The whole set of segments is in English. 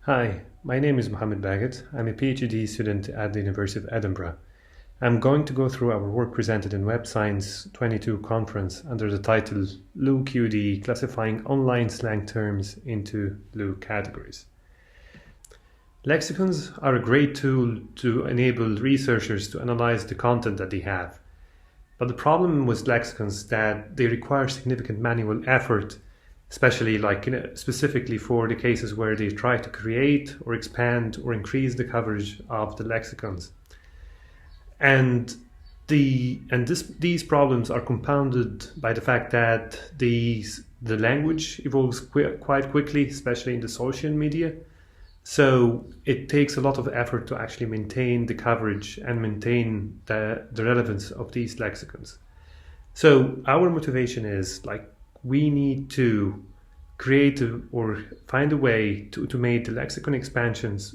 Hi, my name is Mohammed Baggett. I'm a PhD student at the University of Edinburgh. I'm going to go through our work presented in Web Science 22 conference under the title LIWC-UD, Classifying Online Slang Terms into LIWC Categories. Lexicons are a great tool to enable researchers to analyze the content that they have. But the problem with lexicons is that they require significant manual effort, especially specifically for the cases where they try to create or expand or increase the coverage of the lexicons. And these problems are compounded by the fact that the language evolves quite quickly, especially in the social media. So it takes a lot of effort to actually maintain the coverage and maintain the relevance of these lexicons. So our motivation is we need to create or find a way to automate the lexicon expansions,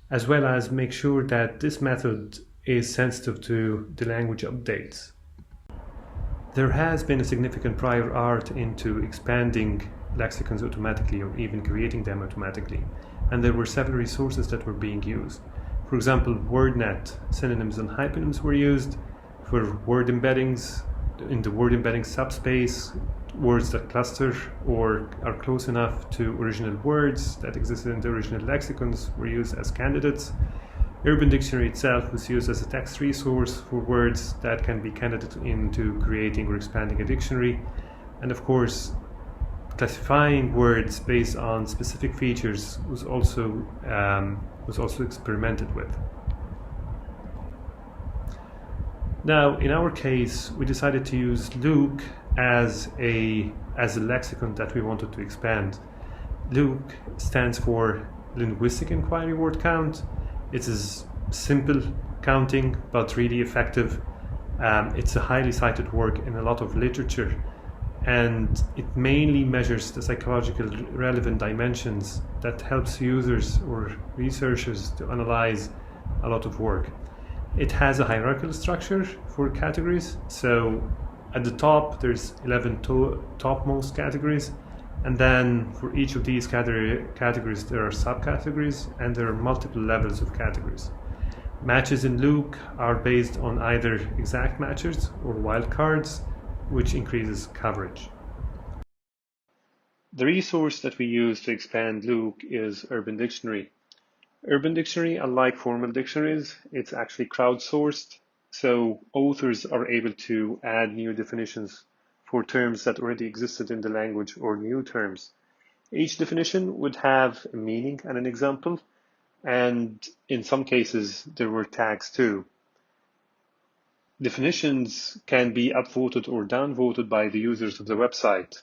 as well as make sure that this method is sensitive to the language updates. There has been a significant prior art into expanding lexicons automatically or even creating them automatically, and there were several resources that were being used. For example, WordNet synonyms and hyponyms were used for word embeddings. In the word embedding subspace, words that cluster or are close enough to original words that existed in the original lexicons were used as candidates. Urban Dictionary itself was used as a text resource for words that can be candidate into creating or expanding a dictionary. And of course, classifying words based on specific features was also experimented with. Now, in our case, we decided to use LIWC as a lexicon that we wanted to expand. LIWC stands for Linguistic Inquiry Word Count. It is simple counting, but really effective. It's a highly cited work in a lot of literature, and it mainly measures the psychological relevant dimensions that helps users or researchers to analyze a lot of work. It has a hierarchical structure for categories. So at the top, there's 11 topmost categories. And then for each of these categories, there are subcategories, and there are multiple levels of categories. Matches in LIWC are based on either exact matches or wildcards, which increases coverage. The resource that we use to expand LIWC is Urban Dictionary. Urban Dictionary, unlike formal dictionaries, it's actually crowdsourced, so authors are able to add new definitions for terms that already existed in the language or new terms. Each definition would have a meaning and an example, and in some cases there were tags too. Definitions can be upvoted or downvoted by the users of the website,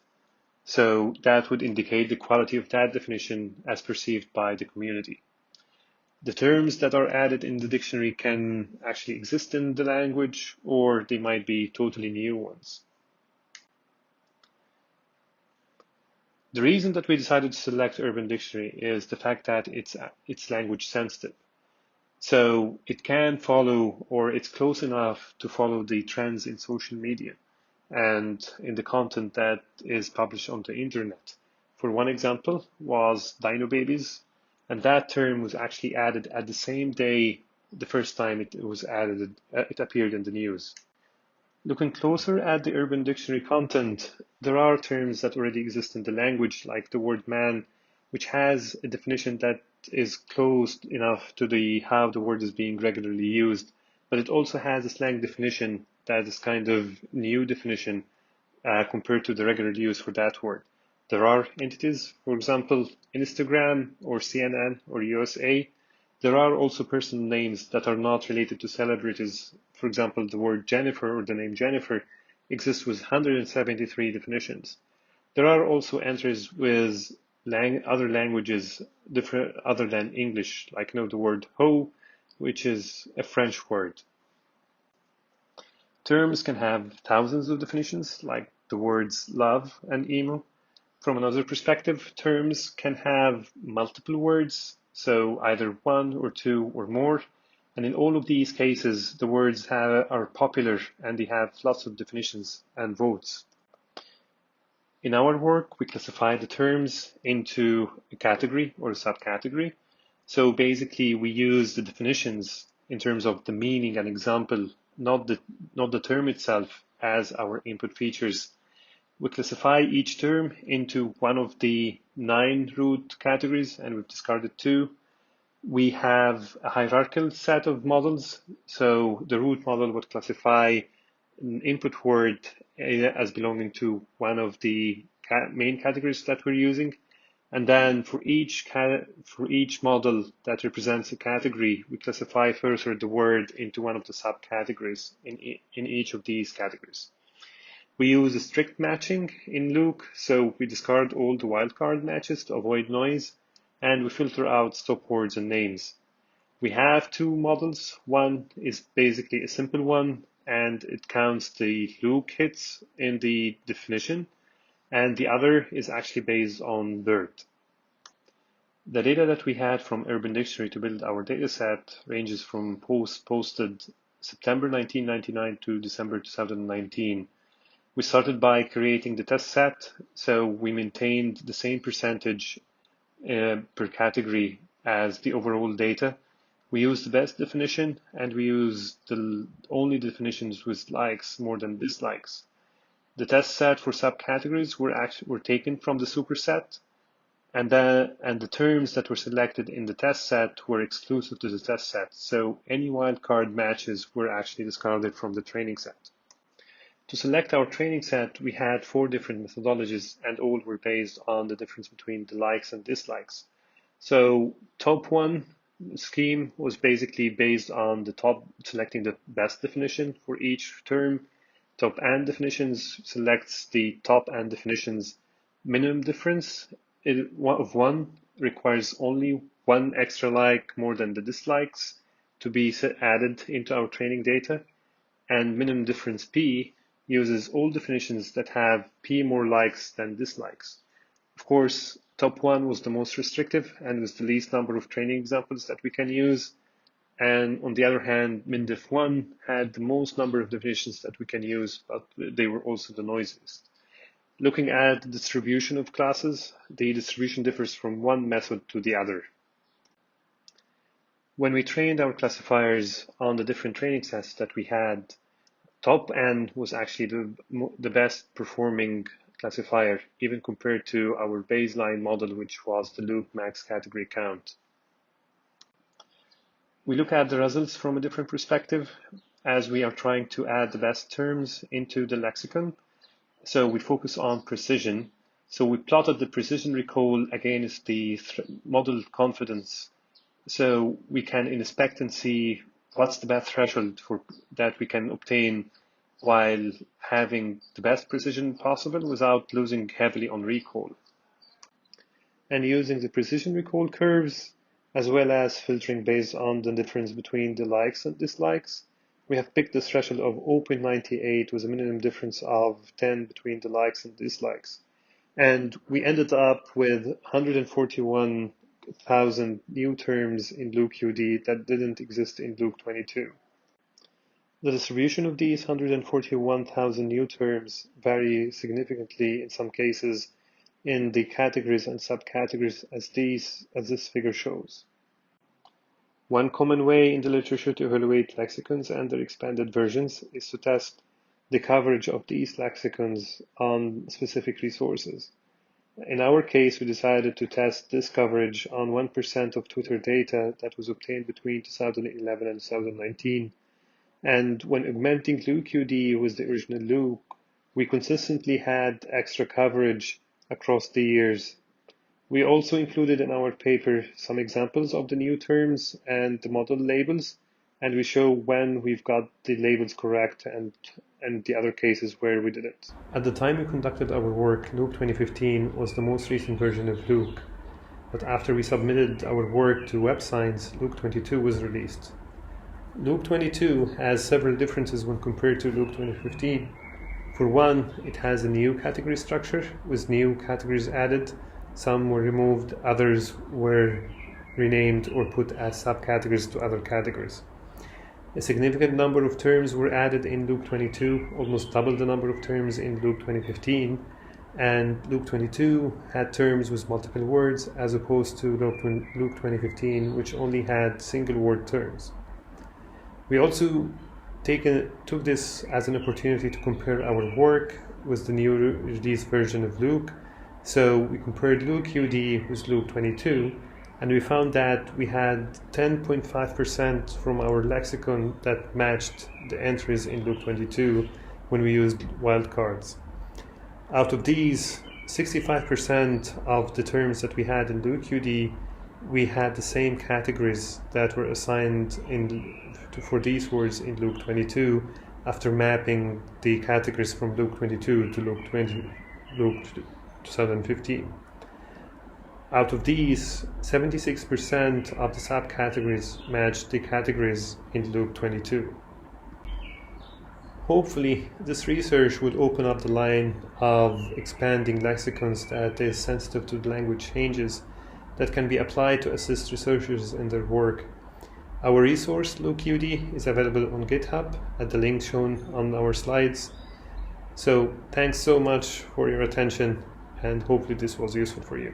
so that would indicate the quality of that definition as perceived by the community. The terms that are added in the dictionary can actually exist in the language, or they might be totally new ones. The reason that we decided to select Urban Dictionary is the fact that it's language sensitive. So it can follow, or it's close enough to follow the trends in social media and in the content that is published on the internet. For one example was Dino Babies, and that term was actually added at the same day the first time it was added, it appeared in the news. Looking closer at the Urban Dictionary content, there are terms that already exist in the language, like the word man, which has a definition that is close enough to how the word is being regularly used, but it also has a slang definition that is kind of new definition compared to the regular use for that word. There are entities, for example, Instagram or CNN or USA. There are also personal names that are not related to celebrities. For example, the word Jennifer or the name Jennifer exists with 173 definitions. There are also entries with other languages different other than English, like the word ho, which is a French word. Terms can have thousands of definitions, like the words love and emo. From another perspective, terms can have multiple words, so either one or two or more. And in all of these cases, the words are popular and they have lots of definitions and votes. In our work, we classify the terms into a category or a subcategory, So basically, we use the definitions in terms of the meaning and example, not the term itself, as our input features. We classify each term into one of the 9 root categories, and we've discarded 2. We have a hierarchical set of models. So the root model would classify an input word as belonging to one of the main categories that we're using. And then for each model that represents a category, we classify further the word into one of the subcategories in each of these categories. We use a strict matching in LIWC, so we discard all the wildcard matches to avoid noise, and we filter out stop words and names. We have 2 models. One is basically a simple one, and it counts the LIWC hits in the definition, and the other is actually based on BERT. The data that we had from Urban Dictionary to build our dataset ranges from posted September 1999 to December 2019. We started by creating the test set, so we maintained the same percentage per category as the overall data. We used the best definition, and we used the only definitions with likes more than dislikes. The test set for subcategories were taken from the superset, and the terms that were selected in the test set were exclusive to the test set, so any wildcard matches were actually discarded from the training set. To select our training set, we had 4 different methodologies, and all were based on the difference between the likes and dislikes. So top 1 scheme was basically based on selecting the best definition for each term. Top and definitions selects the top and definitions minimum difference of 1, requires only 1 extra like more than the dislikes to be added into our training data, and minimum difference P uses all definitions that have P more likes than dislikes. Of course, top 1 was the most restrictive and was the least number of training examples that we can use. And on the other hand, MinDef1 had the most number of definitions that we can use, but they were also the noisiest. Looking at the distribution of classes, the distribution differs from one method to the other. When we trained our classifiers on the different training sets that we had, top N was actually the best performing classifier, even compared to our baseline model, which was the LIWC max category count. We look at the results from a different perspective, as we are trying to add the best terms into the lexicon. So we focus on precision. So we plotted the precision recall against the model confidence. So we can inspect and see what's the best threshold that we can obtain while having the best precision possible without losing heavily on recall. And using the precision recall curves, as well as filtering based on the difference between the likes and dislikes, we have picked the threshold of 0.98 with a minimum difference of 10 between the likes and dislikes. And we ended up with 141,000 new terms in LIWC-UD that didn't exist in LIWC-22. The distribution of these 141,000 new terms vary significantly in some cases in the categories and subcategories as this figure shows. One common way in the literature to evaluate lexicons and their expanded versions is to test the coverage of these lexicons on specific resources. In our case, we decided to test this coverage on 1% of Twitter data that was obtained between 2011 and 2019. And when augmenting LIWC-UD with the original LIWC, we consistently had extra coverage across the years. We also included in our paper some examples of the new terms and the model labels, and we show when we've got the labels correct and the other cases where we didn't. At the time we conducted our work, LIWC 2015 was the most recent version of LIWC, but after we submitted our work to WebSci, LIWC 22 was released. LIWC 22 has several differences when compared to LIWC 2015. For one, it has a new category structure with new categories added. Some were removed, others were renamed or put as subcategories to other categories. A significant number of terms were added in LIWC 22, almost double the number of terms in LIWC 2015, and LIWC-22 had terms with multiple words as opposed to LIWC-2015, which only had single word terms. We also took this as an opportunity to compare our work with the new release version of LIWC. So we compared LIWC-UD with LIWC-22, and we found that we had 10.5% from our lexicon that matched the entries in LIWC-22 when we used wildcards. Out of these, 65% of the terms that we had in LIWC-UD, we had the same categories that were assigned for these words in LIWC-22 after mapping the categories from LIWC-22 to LIWC-2015. Out of these, 76% of the subcategories matched the categories in LIWC-22. Hopefully, this research would open up the line of expanding lexicons that is sensitive to the language changes that can be applied to assist researchers in their work. Our resource, LIWC-UD, is available on GitHub at the link shown on our slides. So thanks so much for your attention, and hopefully this was useful for you.